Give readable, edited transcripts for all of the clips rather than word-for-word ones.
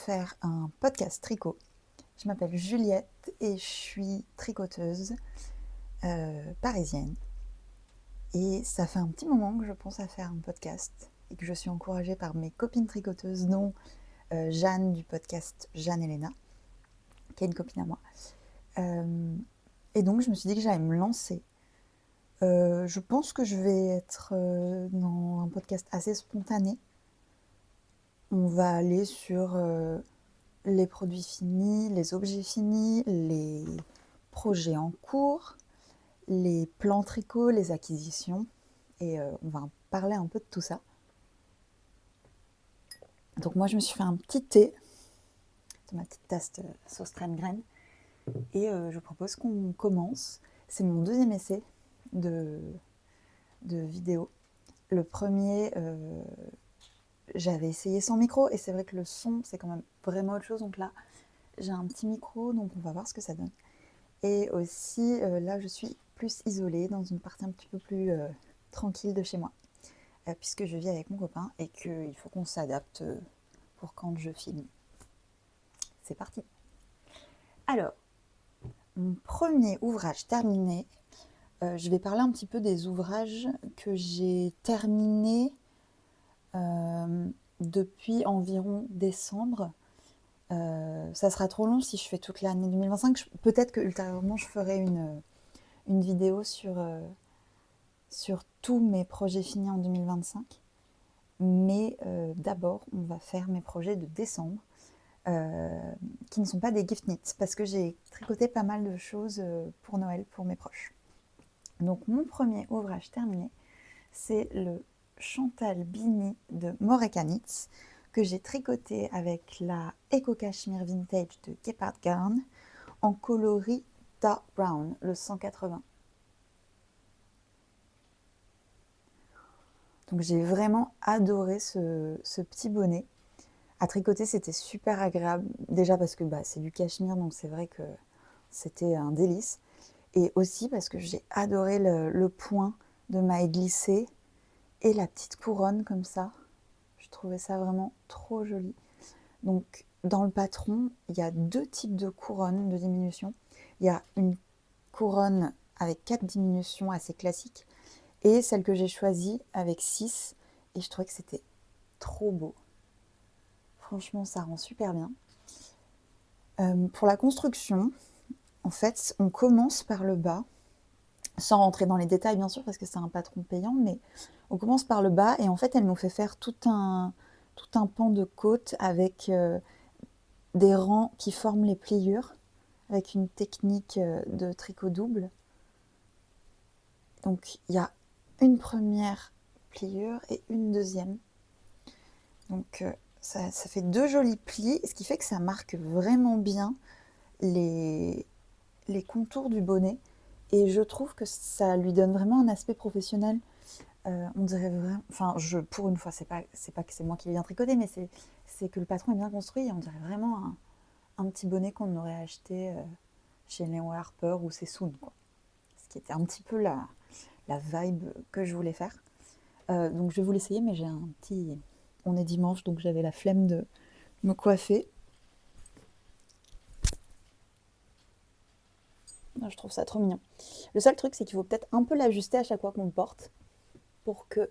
faire un podcast tricot. Je m'appelle Juliette et je suis tricoteuse parisienne. Et ça fait un petit moment que je pense à faire un podcast et que je suis encouragée par mes copines tricoteuses, dont Jeanne du podcast Jeanne Elena, qui est une copine à moi. Et donc je me suis dit que j'allais me lancer. Je pense que je vais être dans un podcast assez spontané. On va aller sur les produits finis, les objets finis, les projets en cours, les plans tricot, les acquisitions. Et on va parler un peu de tout ça. Donc moi, je me suis fait un petit thé de ma petite tasse de sauce crème graine. Et je propose qu'on commence. C'est mon deuxième essai de vidéo. Le premier, j'avais essayé sans micro. Et c'est vrai que le son, c'est quand même vraiment autre chose. Donc là, j'ai un petit micro, donc on va voir ce que ça donne. Et aussi, là, je suis plus isolée, dans une partie un petit peu plus tranquille de chez moi, puisque je vis avec mon copain et qu'il faut qu'on s'adapte pour quand je filme. C'est parti. Alors, mon premier ouvrage terminé, je vais parler un petit peu des ouvrages que j'ai terminés depuis environ décembre. Ça sera trop long si je fais toute l'année 2025. Peut-être que ultérieurement je ferai une vidéo sur tous mes projets finis en 2025. Mais d'abord, on va faire mes projets de décembre, qui ne sont pas des gift knits, parce que j'ai tricoté pas mal de choses pour Noël, pour mes proches. Donc mon premier ouvrage terminé, c'est le Chantal Bini de Moreka Knits, que j'ai tricoté avec la Eco Cashmere Vintage de Gepard Garn, en coloris dark brown, le 180. Donc j'ai vraiment adoré ce petit bonnet. À tricoter, c'était super agréable. Déjà parce que c'est du cachemire, donc c'est vrai que c'était un délice. Et aussi parce que j'ai adoré le point de maille glissée et la petite couronne comme ça. Je trouvais ça vraiment trop joli. Donc dans le patron, il y a 2 types de couronnes de diminution. Il y a une couronne avec 4 diminutions assez classiques et celle que j'ai choisie avec 6. Et je trouvais que c'était trop beau. Franchement, ça rend super bien. Pour la construction, en fait, on commence par le bas, sans rentrer dans les détails bien sûr parce que c'est un patron payant, mais on commence par le bas et en fait elle nous fait faire tout un pan de côte avec des rangs qui forment les pliures avec une technique de tricot double. Donc il y a une première pliure et une deuxième. Donc ça fait 2 jolis plis, ce qui fait que ça marque vraiment bien les contours du bonnet. Et je trouve que ça lui donne vraiment un aspect professionnel. On dirait vraiment... Enfin, pour une fois, c'est pas que c'est moi qui viens tricoter, mais c'est que le patron est bien construit. Et on dirait vraiment un petit bonnet qu'on aurait acheté chez Léon Harper ou Sessoun, quoi. Ce qui était un petit peu la vibe que je voulais faire. Donc je vais vous l'essayer, mais j'ai un petit... On est dimanche, donc j'avais la flemme de me coiffer. Je trouve ça trop mignon. Le seul truc, c'est qu'il faut peut-être un peu l'ajuster à chaque fois qu'on le porte pour que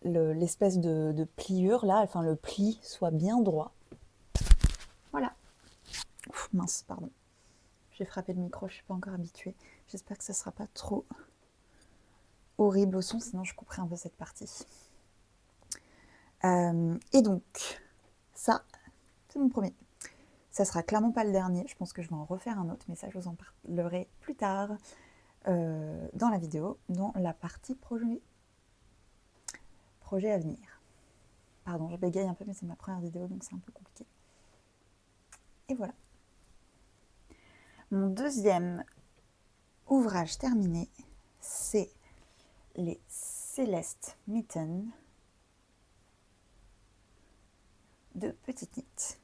l'espèce de pliure là, enfin le pli soit bien droit. Voilà. Ouf, mince, pardon. J'ai frappé le micro, je suis pas encore habituée. J'espère que ça sera pas trop horrible au son, sinon je couperai un peu cette partie. Et donc, ça, c'est mon premier. Ça sera clairement pas le dernier. Je pense que je vais en refaire un autre, mais ça, je vous en parlerai plus tard dans la vidéo, dans la partie projet à venir. Pardon, je bégaye un peu, mais c'est ma première vidéo, donc c'est un peu compliqué. Et voilà. Mon deuxième ouvrage terminé, c'est les Céleste Mitten de Petite Knit.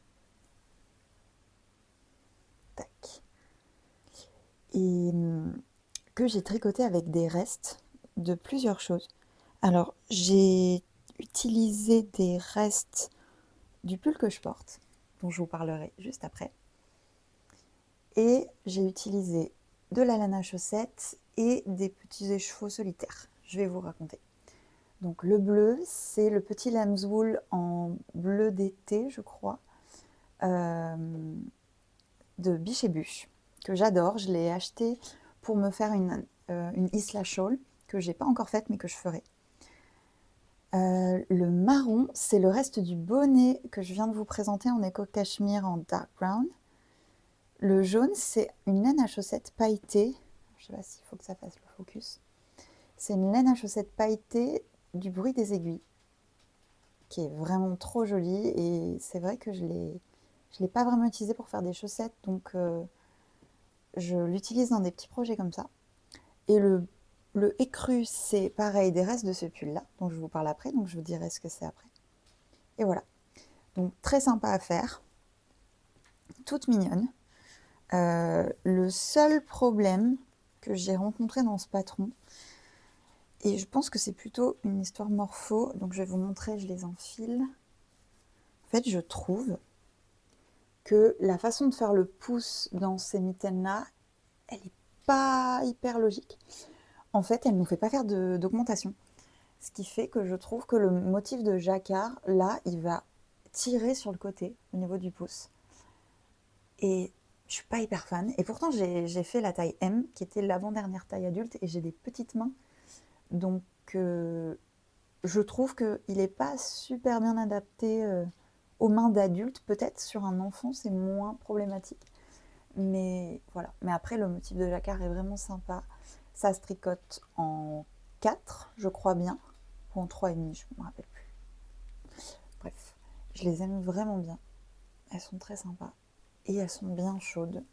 Tac. Et que j'ai tricoté avec des restes de plusieurs choses. Alors, j'ai utilisé des restes du pull que je porte, dont je vous parlerai juste après. Et j'ai utilisé de la laine à chaussettes et des petits écheveaux solitaires. Je vais vous raconter. Donc le bleu, c'est le petit lamb's wool en bleu d'été, je crois, de Biche et Buche, que j'adore. Je l'ai acheté pour me faire une Isla Shawl, que j'ai pas encore faite, mais que je ferai. Le marron, c'est le reste du bonnet que je viens de vous présenter en éco cachemire en dark brown. Le jaune, c'est une laine à chaussettes pailletée. Je sais pas s'il faut que ça fasse le focus. C'est une laine à chaussettes pailletée du bruit des aiguilles, qui est vraiment trop jolie. Et c'est vrai que je l'ai pas vraiment utilisée pour faire des chaussettes, donc je l'utilise dans des petits projets comme ça. Et le écru, c'est pareil, des restes de ce pull-là, dont je vous parle après, donc je vous dirai ce que c'est après. Et voilà. Donc très sympa à faire, toute mignonne. Le seul problème que j'ai rencontré dans ce patron, et je pense que c'est plutôt une histoire morpho, donc je vais vous montrer, je les enfile. En fait, je trouve que la façon de faire le pouce dans ces mitaines-là, elle n'est pas hyper logique. En fait, elle ne nous fait pas faire d'augmentation. Ce qui fait que je trouve que le motif de jacquard, là, il va tirer sur le côté, au niveau du pouce. Et je suis pas hyper fan. Et pourtant, j'ai fait la taille M, qui était l'avant-dernière taille adulte, et j'ai des petites mains. Donc, je trouve qu'il n'est pas super bien adapté aux mains d'adultes. Peut-être sur un enfant, c'est moins problématique. Mais voilà. Mais après, le motif de jacquard est vraiment sympa. Ça se tricote en 4, je crois bien. Ou en 3,5, je ne me rappelle plus. Bref, je les aime vraiment bien. Elles sont très sympas. Et elles sont bien chaudes.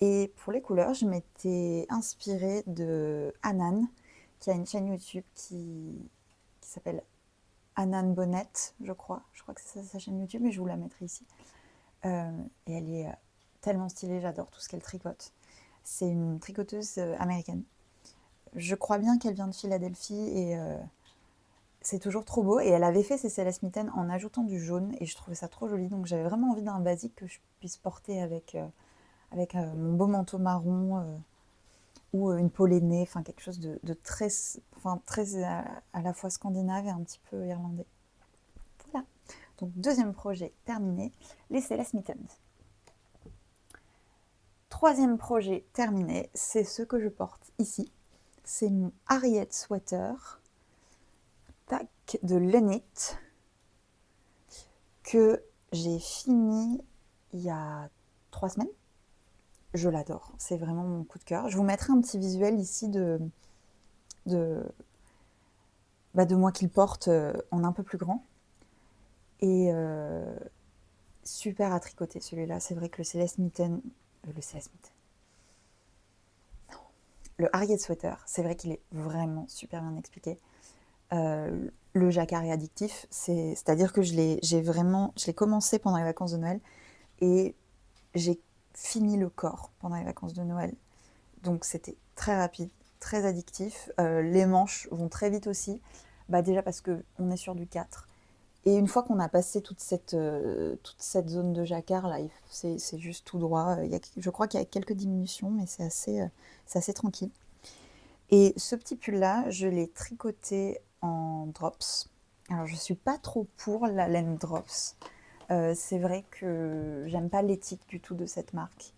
Et pour les couleurs, je m'étais inspirée de Anan, qui a une chaîne YouTube qui s'appelle Anan Bonnet, je crois. Je crois que c'est ça sa chaîne YouTube, mais je vous la mettrai ici. Et elle est tellement stylée, j'adore tout ce qu'elle tricote. C'est une tricoteuse américaine. Je crois bien qu'elle vient de Philadelphie et c'est toujours trop beau. Et elle avait fait ses Céleste mitaines en ajoutant du jaune et je trouvais ça trop joli. Donc j'avais vraiment envie d'un basique que je puisse porter avec mon beau manteau marron ou une pollenée, enfin quelque chose de très, très à la fois scandinave et un petit peu irlandais. Voilà. Donc deuxième projet terminé, les Céleste mitaines. Troisième projet terminé, c'est ce que je porte ici. C'est mon Harriet Sweater de Lenit que j'ai fini il y a 3 semaines. Je l'adore, c'est vraiment mon coup de cœur. Je vous mettrai un petit visuel ici de moi qui le porte en un peu plus grand. Et super à tricoter celui-là. C'est vrai que le Céleste mitaine, le Harriet Sweater, c'est vrai qu'il est vraiment super bien expliqué. Le jacquard est addictif, c'est-à-dire que je l'ai commencé pendant les vacances de Noël et j'ai fini le corps pendant les vacances de Noël. Donc c'était très rapide, très addictif. Les manches vont très vite aussi, déjà parce qu'on est sur du 4. Et une fois qu'on a passé toute cette zone de jacquard, là, c'est juste tout droit. Je crois qu'il y a quelques diminutions, mais c'est assez tranquille. Et ce petit pull-là, je l'ai tricoté en drops. Alors, je ne suis pas trop pour la laine drops. C'est vrai que j'aime pas l'éthique du tout de cette marque.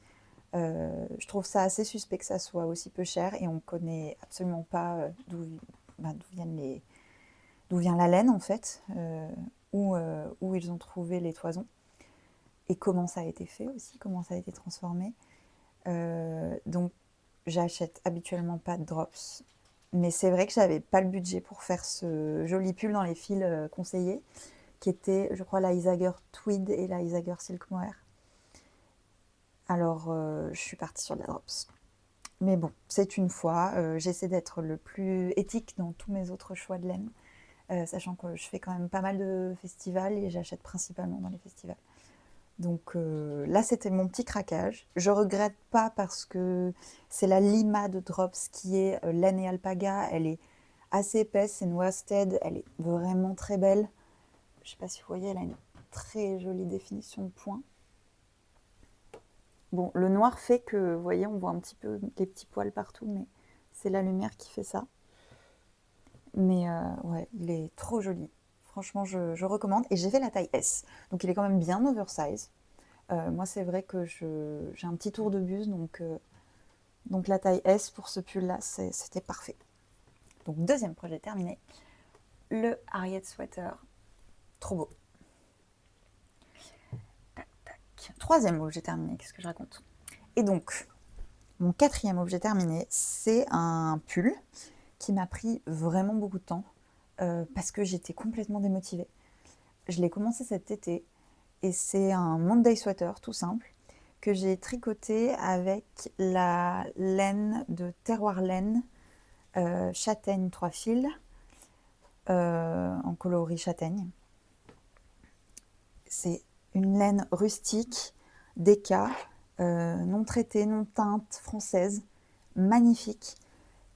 Je trouve ça assez suspect que ça soit aussi peu cher et on ne connaît absolument pas d'où vient la laine en fait, où ils ont trouvé les toisons et comment ça a été fait aussi, comment ça a été transformé. Donc j'achète habituellement pas de drops, mais c'est vrai que j'avais pas le budget pour faire ce joli pull dans les fils conseillés, qui étaient, je crois, la Isager Tweed et la Isager Silk Mohair. Alors je suis partie sur la drops. Mais bon, c'est une fois. J'essaie d'être le plus éthique dans tous mes autres choix de laine, sachant que je fais quand même pas mal de festivals et j'achète principalement dans les festivals. Donc là, c'était mon petit craquage. Je regrette pas parce que c'est la Lima de Drops qui est laine et alpaga. Elle est assez épaisse, c'est une worsted, elle est vraiment très belle. Je sais pas si vous voyez, elle a une très jolie définition de points. Bon, le noir fait que, vous voyez, on voit un petit peu les petits poils partout, mais c'est la lumière qui fait ça. Mais ouais, il est trop joli. Franchement, je recommande. Et j'ai fait la taille S. Donc il est quand même bien oversize. Moi, c'est vrai que j'ai un petit tour de buse, donc la taille S pour ce pull-là, c'était parfait. Donc deuxième projet terminé. Le Harriet Sweater. Trop beau. Tac, tac. Troisième objet terminé, qu'est-ce que je raconte? Et donc, mon quatrième objet terminé, c'est un pull qui m'a pris vraiment beaucoup de temps parce que j'étais complètement démotivée. Je l'ai commencé cet été et c'est un Monday sweater tout simple que j'ai tricoté avec la laine de Terroir Laine châtaigne 3 fils en coloris châtaigne. C'est une laine rustique, déca, non traitée, non teinte, française, magnifique,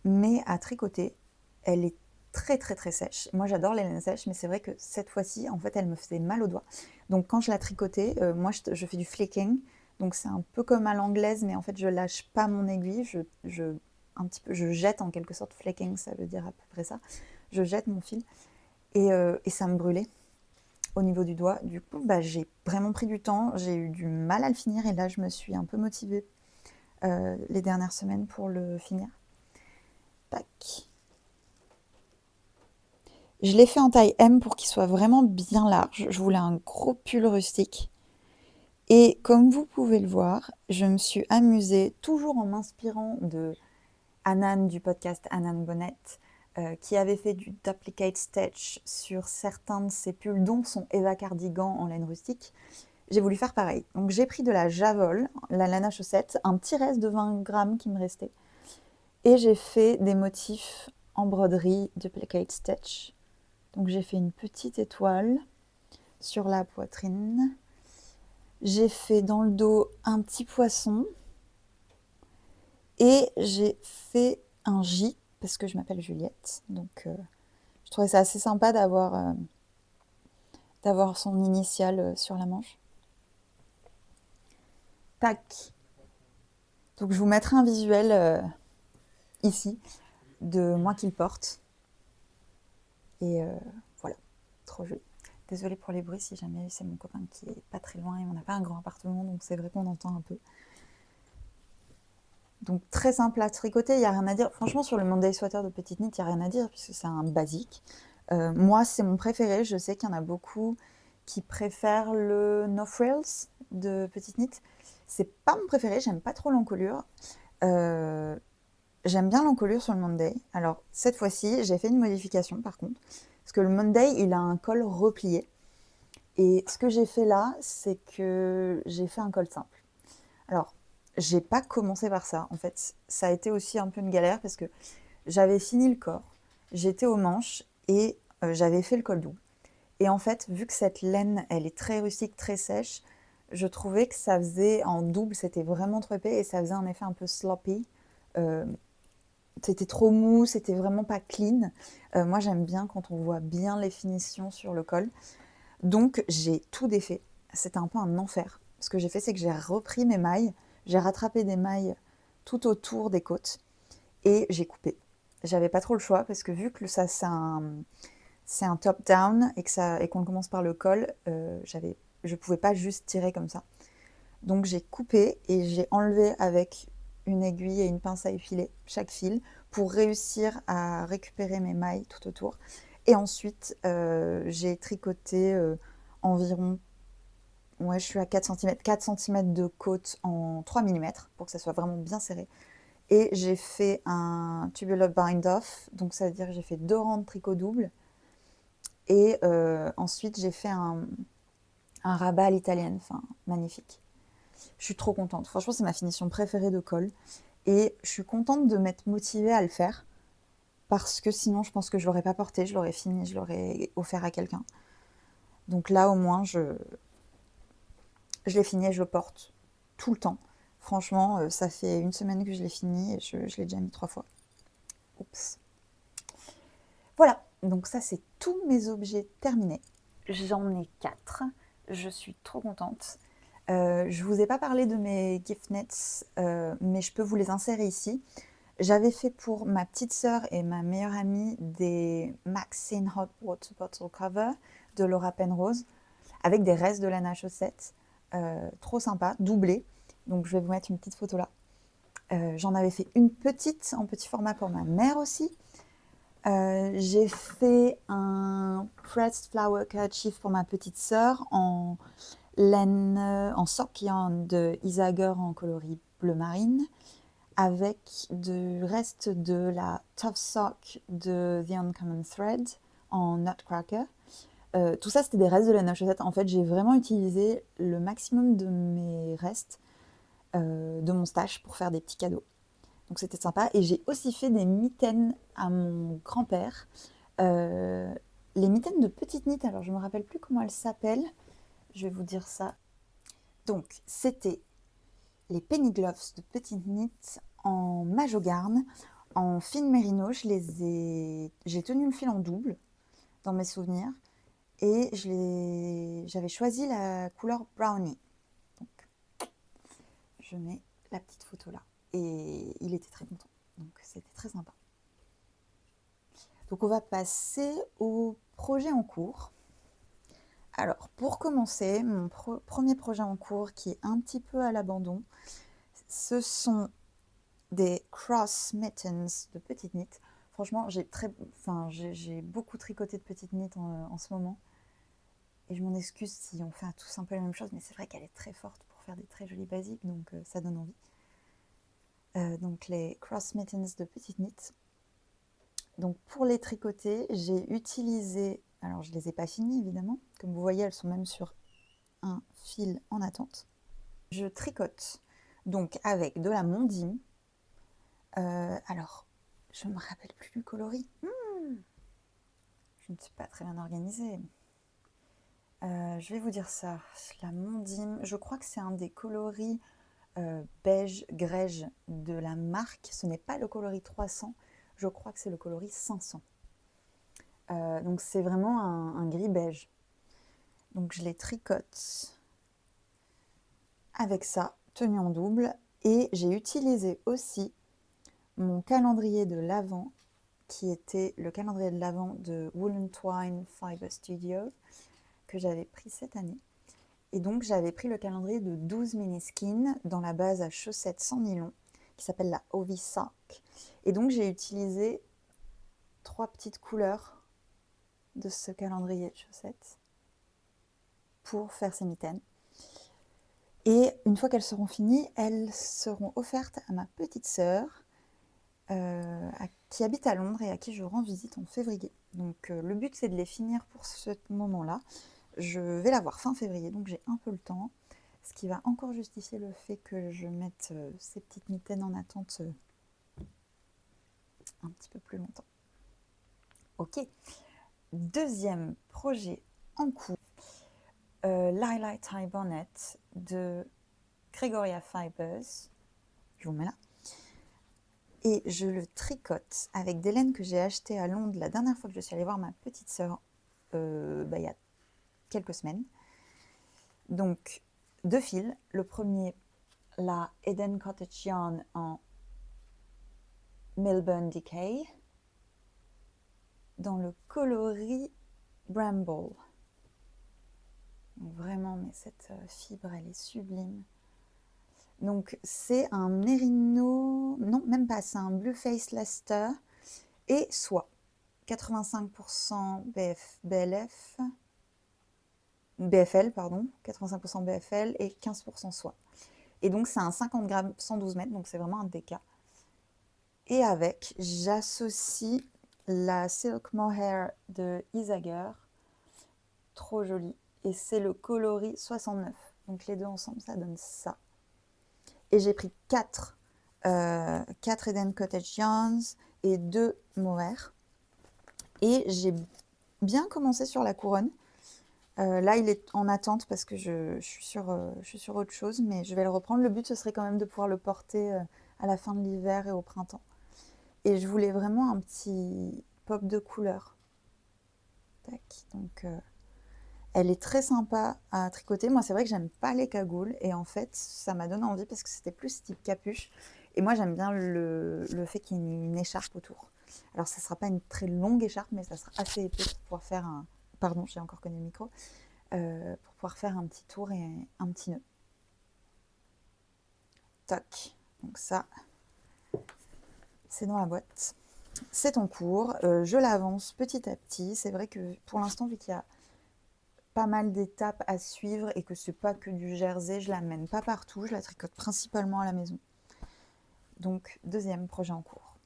mais à tricoter, elle est très très très sèche. Moi j'adore les laines sèches, mais c'est vrai que cette fois-ci, en fait, elle me faisait mal aux doigts. Donc quand je la tricotais, moi je fais du flicking, donc c'est un peu comme à l'anglaise, mais en fait je lâche pas mon aiguille, je jette en quelque sorte, flicking, ça veut dire à peu près ça. Je jette mon fil et ça me brûlait au niveau du doigt. Du coup, j'ai vraiment pris du temps, j'ai eu du mal à le finir et là je me suis un peu motivée les dernières semaines pour le finir. Tac. Je l'ai fait en taille M pour qu'il soit vraiment bien large. Je voulais un gros pull rustique. Et comme vous pouvez le voir, je me suis amusée, toujours en m'inspirant de Anan du podcast Anan Bonnet, qui avait fait du duplicate stitch sur certains de ses pulls, dont son Eva Cardigan en laine rustique. J'ai voulu faire pareil. Donc j'ai pris de la Javol, la laine à chaussettes, un petit reste de 20 grammes qui me restait. Et j'ai fait des motifs en broderie duplicate stitch. Donc j'ai fait une petite étoile sur la poitrine. J'ai fait dans le dos un petit poisson. Et j'ai fait un J, parce que je m'appelle Juliette. Donc je trouvais ça assez sympa d'avoir son initiale sur la manche. Tac. Donc je vous mettrai un visuel ici de moi qui le porte. Et voilà, trop joli. Désolée pour les bruits si jamais c'est mon copain qui est pas très loin et on n'a pas un grand appartement, donc c'est vrai qu'on entend un peu. Donc très simple à tricoter, il n'y a rien à dire. Franchement, sur le Monday Sweater de Petite Knit, il n'y a rien à dire puisque c'est un basique. Moi, c'est mon préféré. Je sais qu'il y en a beaucoup qui préfèrent le No Frills de Petite Knit. C'est pas mon préféré, j'aime pas trop l'encolure. J'aime bien l'encolure sur le Monday. Alors, cette fois-ci, j'ai fait une modification par contre. Parce que le Monday, il a un col replié. Et ce que j'ai fait là, c'est que j'ai fait un col simple. Alors, j'ai pas commencé par ça. En fait, ça a été aussi un peu une galère parce que j'avais fini le corps, j'étais aux manches et j'avais fait le col doux. Et en fait, vu que cette laine, elle est très rustique, très sèche, je trouvais que ça faisait en double, c'était vraiment trop épais et ça faisait un effet un peu sloppy. C'était trop mou, c'était vraiment pas clean. Moi, j'aime bien quand on voit bien les finitions sur le col. Donc, j'ai tout défait. C'était un peu un enfer. Ce que j'ai fait, c'est que j'ai repris mes mailles, j'ai rattrapé des mailles tout autour des côtes et j'ai coupé. J'avais pas trop le choix parce que vu que ça, c'est un top-down et qu'on commence par le col, je pouvais pas juste tirer comme ça. Donc, j'ai coupé et j'ai enlevé avec une aiguille et une pince à effiler chaque fil pour réussir à récupérer mes mailles tout autour. Et ensuite, j'ai tricoté environ, je suis à 4 cm de côte en 3 mm pour que ça soit vraiment bien serré. Et j'ai fait un tubular bind-off, donc ça veut dire que j'ai fait 2 rangs de tricot double. Et ensuite, j'ai fait un rabat à l'italienne, enfin magnifique. Je suis trop contente. Franchement, c'est ma finition préférée de col. Et je suis contente de m'être motivée à le faire. Parce que sinon, je pense que je l'aurais pas porté, je l'aurais fini, je l'aurais offert à quelqu'un. Donc là, au moins, je l'ai fini et je le porte tout le temps. Franchement, ça fait 1 semaine que je l'ai fini et je l'ai déjà mis 3 fois. Oups. Voilà, donc ça c'est tous mes objets terminés. J'en ai 4, je suis trop contente. Je vous ai pas parlé de mes gift nets, mais je peux vous les insérer ici. J'avais fait pour ma petite sœur et ma meilleure amie des Maxine Hot Water Bottle Cover de Laura Penrose avec des restes de laine à chaussettes. Trop sympa, doublé. Donc je vais vous mettre une petite photo là. J'en avais fait une petite en petit format pour ma mère aussi. J'ai fait un pressed flower kerchief pour ma petite sœur en laine, en sock yarn de Isager en coloris bleu marine, avec du reste de la Tough Sock de The Uncommon Thread en Nutcracker. Tout ça, c'était des restes de laine à chaussettes. En fait, j'ai vraiment utilisé le maximum de mes restes de mon stash pour faire des petits cadeaux. Donc c'était sympa. Et j'ai aussi fait des mitaines à mon grand-père. Les mitaines de Petite Knit, alors je ne me rappelle plus comment elles s'appellent. Je vais vous dire ça. Donc c'était les Penny Gloves de Petite Knit en majogarne, en fine mérino. J'ai tenu le fil en double dans mes souvenirs. Et j'avais choisi la couleur brownie. Donc je mets la petite photo là. Et il était très content. Donc c'était très sympa. Donc on va passer au projet en cours. Alors pour commencer, mon premier projet en cours qui est un petit peu à l'abandon, ce sont des cross mittens de Petite Knit. Franchement, j'ai beaucoup tricoté de Petite Knit en ce moment. Et je m'en excuse si on fait tous un peu la même chose, mais c'est vrai qu'elle est très forte pour faire des très jolis basiques, donc ça donne envie. Donc les cross mittens de Petite Knit. Donc pour les tricoter, j'ai utilisé, alors je ne les ai pas finies évidemment, comme vous voyez elles sont même sur un fil en attente. Je tricote donc avec de la Mondim. Alors je ne me rappelle plus du coloris. Je ne suis pas très bien organisée. Je vais vous dire ça, la Mondim, je crois que c'est un des coloris beige grège de la marque. Ce n'est pas le coloris 300, je crois que c'est le coloris 500. Donc c'est vraiment un gris beige. Donc je les tricote avec ça, tenu en double. Et j'ai utilisé aussi mon calendrier de l'Avent, qui était le calendrier de l'Avent de Wool & Twine Fiber Studio, que j'avais pris cette année. Et donc j'avais pris le calendrier de 12 mini-skins dans la base à chaussettes sans nylon, qui s'appelle la Ovi Sock. Et donc j'ai utilisé 3 petites couleurs de ce calendrier de chaussettes pour faire ces mitaines. Et une fois qu'elles seront finies, elles seront offertes à ma petite sœur qui habite à Londres et à qui je rends visite en février. Donc le but c'est de les finir pour ce moment-là. Je vais la voir fin février, donc j'ai un peu le temps, ce qui va encore justifier le fait que je mette ces petites mitaines en attente un petit peu plus longtemps. Ok, deuxième projet en cours, Lilac Tie Bonnet de Gregoria Fibers. Je vous mets là. Et je le tricote avec des laines que j'ai achetées à Londres la dernière fois que je suis allée voir ma petite sœur, il y a quelques semaines. Donc, 2 fils. Le premier, la Eden Cottage Yarn en Melbourne Decay, dans le coloris Bramble. Donc vraiment, mais cette fibre, elle est sublime. Donc c'est un mérino, non même pas, c'est un Blueface Leicester et soie. 85% BFL, pardon, 85% BFL et 15% soie. Et donc c'est un 50 grammes 112 mètres, donc c'est vraiment un DK. Et avec, j'associe la Silk Mohair de Isager, trop jolie. Et c'est le coloris 69. Donc les deux ensemble, ça donne ça. Et j'ai pris 4 Eden Cottage Yarns et 2 mohair. Et j'ai bien commencé sur la couronne. Là, il est en attente parce que je suis sur autre chose, mais je vais le reprendre. Le but, ce serait quand même de pouvoir le porter à la fin de l'hiver et au printemps. Et je voulais vraiment un petit pop de couleurs. Tac, donc elle est très sympa à tricoter. Moi, c'est vrai que j'aime pas les cagoules et en fait, ça m'a donné envie parce que c'était plus type capuche. Et moi, j'aime bien le fait qu'il y ait une écharpe autour. Alors, ça sera pas une très longue écharpe, mais ça sera assez épais pour pouvoir faire un... Pardon, j'ai encore connu le micro. Pour pouvoir faire un petit tour et un petit nœud. Toc. Donc ça, c'est dans la boîte. C'est en cours. Je l'avance petit à petit. C'est vrai que pour l'instant, vu qu'il y a pas mal d'étapes à suivre et que c'est pas que du jersey, je la mène pas partout, je la tricote principalement à la maison. Donc, deuxième projet en cours.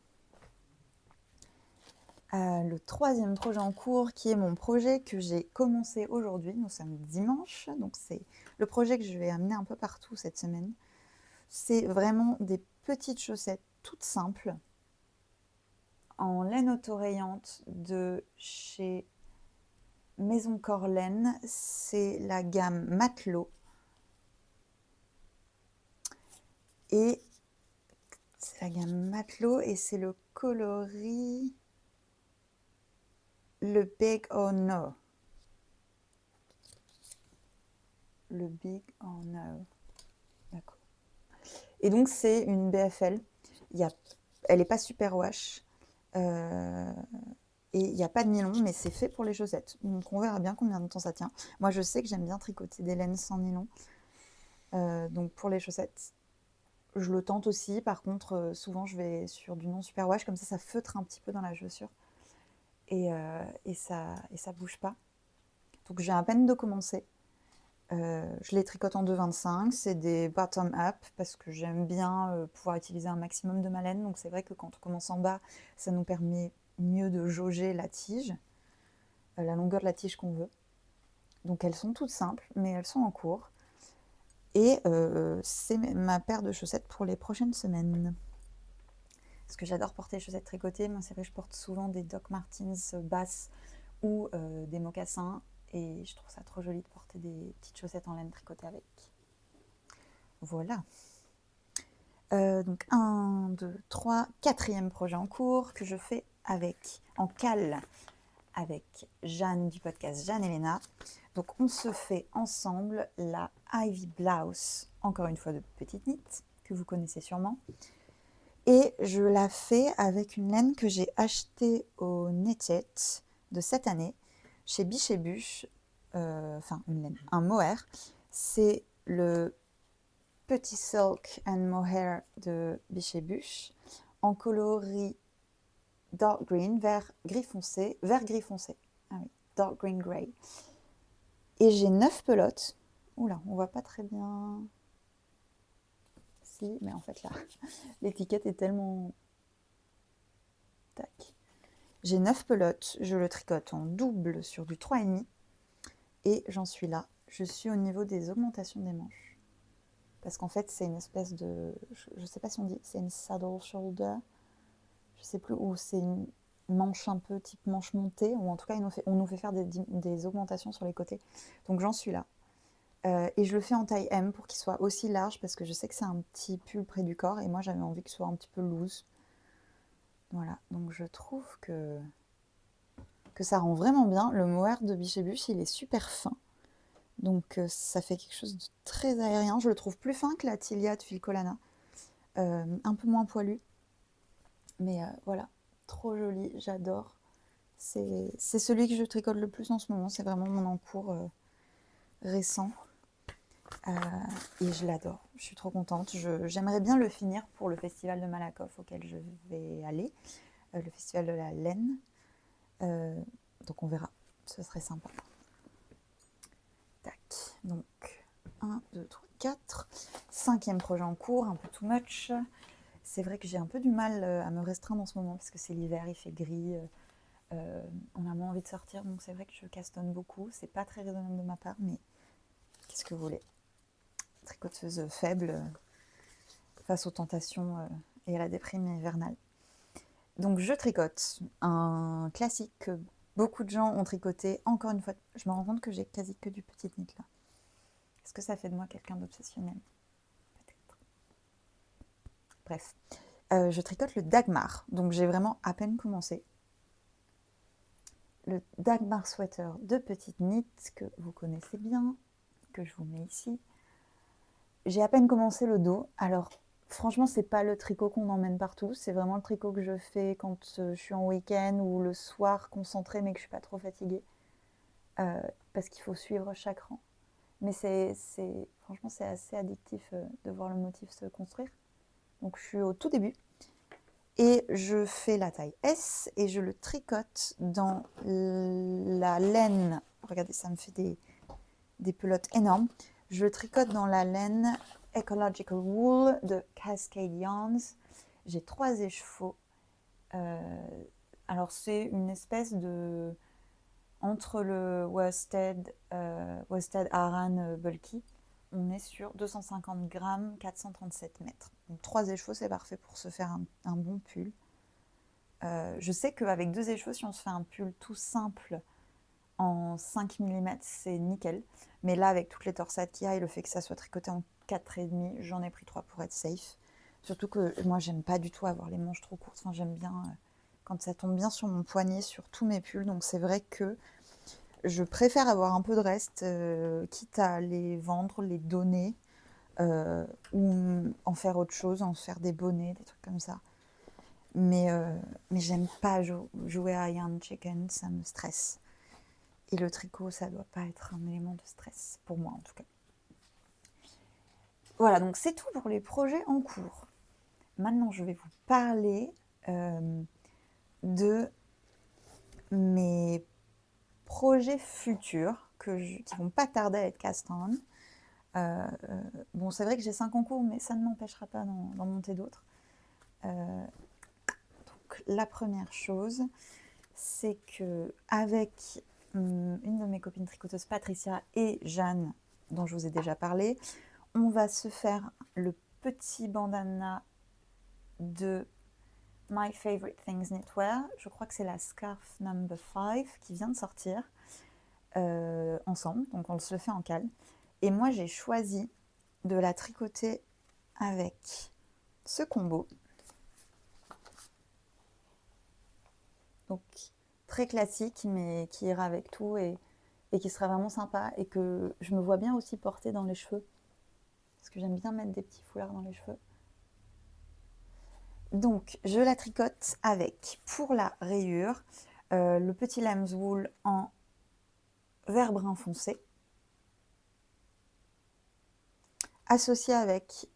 Le troisième projet en cours, qui est mon projet que j'ai commencé aujourd'hui, nous sommes dimanche, donc c'est le projet que je vais amener un peu partout cette semaine. C'est vraiment des petites chaussettes toutes simples, en laine autoréante de chez Maison Corlaine, c'est la gamme Matelot. Et c'est la gamme Matelot et c'est le coloris le Big or No. Le Big or No. D'accord. Et donc c'est une BFL. Elle n'est pas super wash. Et il n'y a pas de nylon, mais c'est fait pour les chaussettes. Donc on verra bien combien de temps ça tient. Moi je sais que j'aime bien tricoter des laines sans nylon. Donc pour les chaussettes, je le tente aussi. Par contre, souvent je vais sur du non super wash, comme ça feutre un petit peu dans la chaussure. Et ça bouge pas. Donc j'ai à peine de commencer. Je les tricote en 2,25. C'est des bottom up parce que j'aime bien pouvoir utiliser un maximum de ma laine. Donc c'est vrai que quand on commence en bas, ça nous permet mieux de jauger la tige, la longueur de la tige qu'on veut. Donc elles sont toutes simples, mais elles sont en cours. Et c'est ma paire de chaussettes pour les prochaines semaines. Parce que j'adore porter les chaussettes tricotées. Moi, c'est vrai que je porte souvent des Doc Martens basses ou des mocassins. Et je trouve ça trop joli de porter des petites chaussettes en laine tricotées avec. Voilà. Donc 1, 2, 3, quatrième projet en cours que je fais en cale avec Jeanne du podcast Jeanne Elena. Donc on se fait ensemble la Ivy Blouse, encore une fois de petite knit, que vous connaissez sûrement. Et je la fais avec une laine que j'ai achetée au Knitted de cette année, chez Biche et Buche, une laine, un mohair. C'est le Petit Silk and Mohair de Biche et Buche, en coloris dark green, vert gris foncé. Ah oui, dark green grey. Et j'ai 9 pelotes. Oula, on voit pas très bien. Si, mais en fait là, l'étiquette est tellement... Tac. J'ai 9 pelotes, je le tricote en double sur du 3,5 et j'en suis là. Je suis au niveau des augmentations des manches. Parce qu'en fait, c'est une espèce de... Je sais pas si on dit... C'est une saddle shoulder. Je sais plus où c'est une manche un peu type manche montée. Ou en tout cas, on nous fait faire des augmentations sur les côtés. Donc j'en suis là. Et je le fais en taille M pour qu'il soit aussi large parce que je sais que c'est un petit pull près du corps et moi j'avais envie qu'il soit un petit peu loose. Voilà, donc je trouve que ça rend vraiment bien. Le mohair de Biche et Buche, il est super fin. Donc ça fait quelque chose de très aérien. Je le trouve plus fin que la Tilia de Filcolana. Un peu moins poilu. Mais voilà, trop joli, j'adore. C'est celui que je tricote le plus en ce moment. C'est vraiment mon encours récent. Et je l'adore, je suis trop contente. J'aimerais bien le finir pour le festival de Malakoff auquel je vais aller, le festival de la laine. Donc on verra, ce serait sympa. Tac, donc 1, 2, 3, 4. 5e projet en cours, un peu too much. C'est vrai que j'ai un peu du mal à me restreindre en ce moment parce que c'est l'hiver, il fait gris. On a moins envie de sortir, donc c'est vrai que je castonne beaucoup. C'est pas très raisonnable de ma part, mais qu'est-ce que vous voulez ? Tricoteuse faible face aux tentations et à la déprime hivernale. Donc je tricote un classique que beaucoup de gens ont tricoté. Encore une fois, je me rends compte que j'ai quasi que du petit knit là. Est-ce que ça fait de moi quelqu'un d'obsessionnel ? Peut-être. Bref, je tricote le Dagmar. Donc j'ai vraiment à peine commencé. le Dagmar Sweater de petite knit que vous connaissez bien, que je vous mets ici. J'ai à peine commencé le dos. Alors, franchement, c'est pas le tricot qu'on emmène partout. C'est vraiment le tricot que je fais quand je suis en week-end ou le soir concentrée, mais que je suis pas trop fatiguée. Parce qu'il faut suivre chaque rang. Mais franchement, c'est assez addictif de voir le motif se construire. Donc, je suis au tout début. Et je fais la taille S et je le tricote dans la laine. Regardez, ça me fait des pelotes énormes. Je le tricote dans la laine Ecological Wool de Cascade Yarns. J'ai 3 écheveaux. Alors, c'est une espèce de... Entre le Worsted Aran Bulky, on est sur 250 grammes, 437 mètres. Donc 3 écheveaux, c'est parfait pour se faire un bon pull. Je sais qu'avec 2 écheveaux, si on se fait un pull tout simple en 5 mm, c'est nickel. Mais là, avec toutes les torsades qu'il y a et le fait que ça soit tricoté en 4,5, j'en ai pris 3 pour être safe. Surtout que moi, j'aime pas du tout avoir les manches trop courtes. Enfin, j'aime bien quand ça tombe bien sur mon poignet, sur tous mes pulls. Donc c'est vrai que je préfère avoir un peu de reste, quitte à les vendre, les donner, ou en faire autre chose, en faire des bonnets, des trucs comme ça. Mais j'aime pas jouer à Yarn Chicken, ça me stresse. Et le tricot, ça doit pas être un élément de stress, pour moi en tout cas. Voilà, donc c'est tout pour les projets en cours. Maintenant, je vais vous parler de mes projets futurs qui vont pas tarder à être cast-on. Bon, c'est vrai que j'ai 5 en cours, mais ça ne m'empêchera pas d'en monter d'autres. Donc, la première chose, c'est que avec une de mes copines tricoteuses, Patricia et Jeanne, dont je vous ai déjà parlé, on va se faire le petit bandana de My Favorite Things Knitwear. Je crois que c'est la Scarf number 5 qui vient de sortir ensemble. Donc on se le fait en cale. Et moi, j'ai choisi de la tricoter avec ce combo. Donc très classique, mais qui ira avec tout et qui sera vraiment sympa et que je me vois bien aussi porter dans les cheveux. Parce que j'aime bien mettre des petits foulards dans les cheveux. Donc, je la tricote avec, pour la rayure, le petit lamb's wool en vert brun foncé, associé avec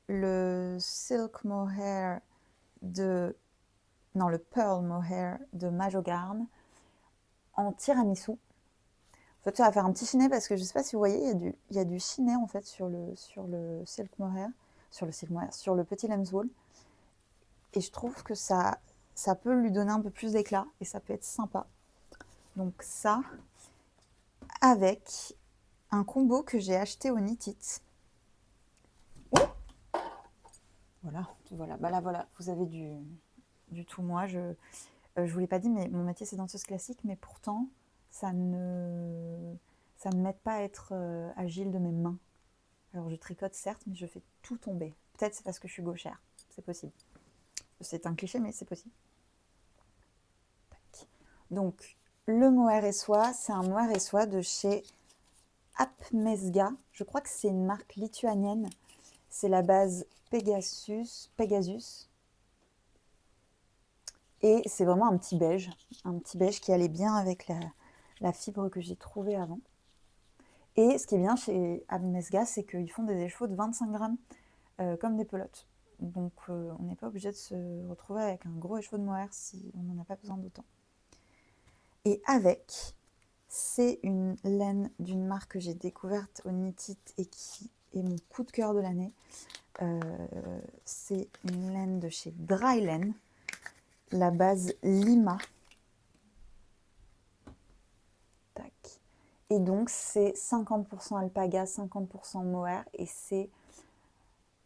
le silk mohair le pearl mohair de Majogarn en tiramisu. En fait, ça va faire un petit chinet parce que je ne sais pas si vous voyez, il y a du chinet en fait sur le silk mohair, sur le petit lamb's wool. Et je trouve que ça peut lui donner un peu plus d'éclat et ça peut être sympa. Donc ça, avec un combo que j'ai acheté au Knit It. Voilà. Bah là, voilà, vous avez du tout moi. Je vous l'ai pas dit, mais mon métier c'est danseuse classique, mais pourtant ça ne m'aide pas à être agile de mes mains. Alors je tricote certes, mais je fais tout tomber. Peut-être c'est parce que je suis gauchère, c'est possible. C'est un cliché, mais c'est possible. Tac. Donc le mohair et soie, c'est un mohair et soie de chez Apmesga. Je crois que c'est une marque lituanienne. C'est la base Pegasus. Et c'est vraiment un petit beige qui allait bien avec la fibre que j'ai trouvée avant. Et ce qui est bien chez Apmesga, c'est qu'ils font des écheveaux de 25 grammes comme des pelotes. Donc on n'est pas obligé de se retrouver avec un gros écheveau de mohair si on n'en a pas besoin d'autant. Et avec, c'est une laine d'une marque que j'ai découverte au Knit It et qui est mon coup de cœur de l'année. C'est une laine de chez Drylaine, la base Lima. Tac. Et donc c'est 50% alpaga, 50% mohair et c'est,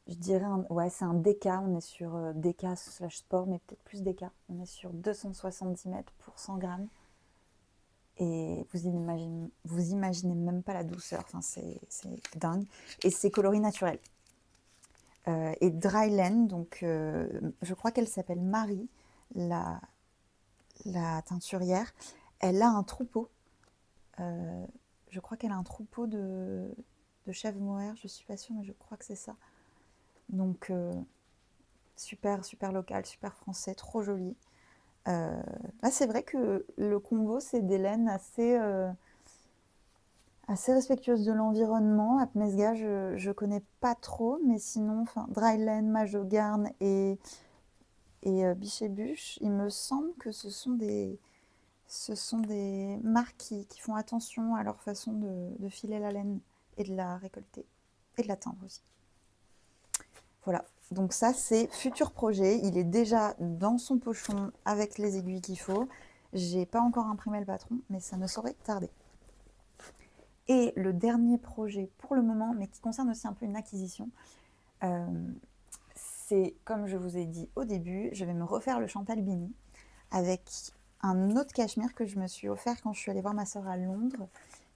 je dirais, c'est un DK. On est sur DK/sport, mais peut-être plus DK. On est sur 270 mètres pour 100 grammes. Et vous imaginez même pas la douceur. Enfin, c'est dingue. Et c'est coloris naturel. Et Drylaine, donc je crois qu'elle s'appelle Marie, la teinturière. Elle a un troupeau. Je crois qu'elle a un troupeau de chèvres mohair, je suis pas sûre, mais je crois que c'est ça. Donc, super, super local, super français, trop joli. Là, c'est vrai que le combo, c'est des laines assez respectueuses de l'environnement. Apmezga, je connais pas trop, mais sinon, enfin, Dryland, Majogarn et Biche&Buche, il me semble que ce sont des marques qui font attention à leur façon de filer la laine et de la récolter et de la teindre aussi. Voilà, donc ça c'est futur projet, il est déjà dans son pochon avec les aiguilles qu'il faut. J'ai pas encore imprimé le patron, mais ça ne saurait tarder. Et le dernier projet pour le moment, mais qui concerne aussi un peu une acquisition, c'est, comme je vous ai dit au début, je vais me refaire le Chantal Bini avec un autre cachemire que je me suis offert quand je suis allée voir ma sœur à Londres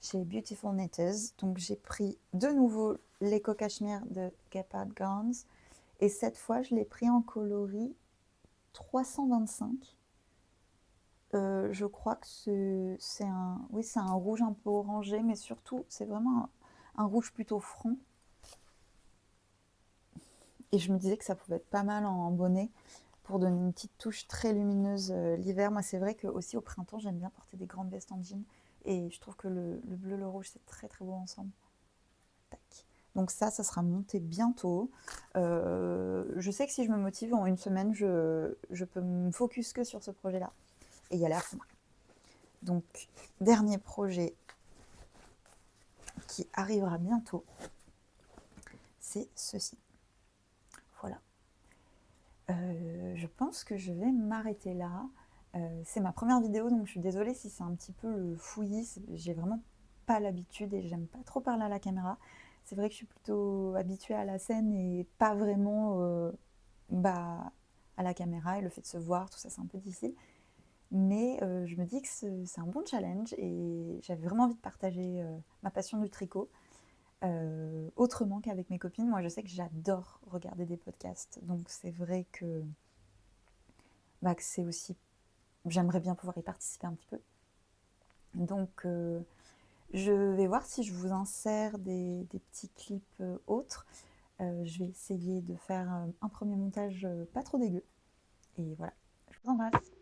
chez Beautiful Knitters. Donc j'ai pris de nouveau l'éco-cachemire de Gepard Garns et cette fois je l'ai pris en coloris 325. Je crois que c'est un rouge un peu orangé, mais surtout c'est vraiment un rouge plutôt franc. Et je me disais que ça pouvait être pas mal en bonnet pour donner une petite touche très lumineuse l'hiver. Moi, c'est vrai que aussi au printemps, j'aime bien porter des grandes vestes en jean. Et je trouve que le bleu, le rouge, c'est très très beau ensemble. Tac. Donc ça sera monté bientôt. Je sais que si je me motive, en une semaine, je peux me focus que sur ce projet-là et y aller à fond. Donc, dernier projet qui arrivera bientôt, c'est ceci. Voilà. Je pense que je vais m'arrêter là. C'est ma première vidéo, donc je suis désolée si c'est un petit peu le fouillis. J'ai vraiment pas l'habitude et j'aime pas trop parler à la caméra. C'est vrai que je suis plutôt habituée à la scène et pas vraiment à la caméra, et le fait de se voir, tout ça, c'est un peu difficile. Mais je me dis que c'est un bon challenge et j'avais vraiment envie de partager ma passion du tricot. Autrement qu'avec mes copines. Moi, je sais que j'adore regarder des podcasts, donc c'est vrai que c'est aussi, j'aimerais bien pouvoir y participer un petit peu. Donc, je vais voir si je vous insère des petits clips autres. Je vais essayer de faire un premier montage pas trop dégueu. Et voilà, je vous embrasse.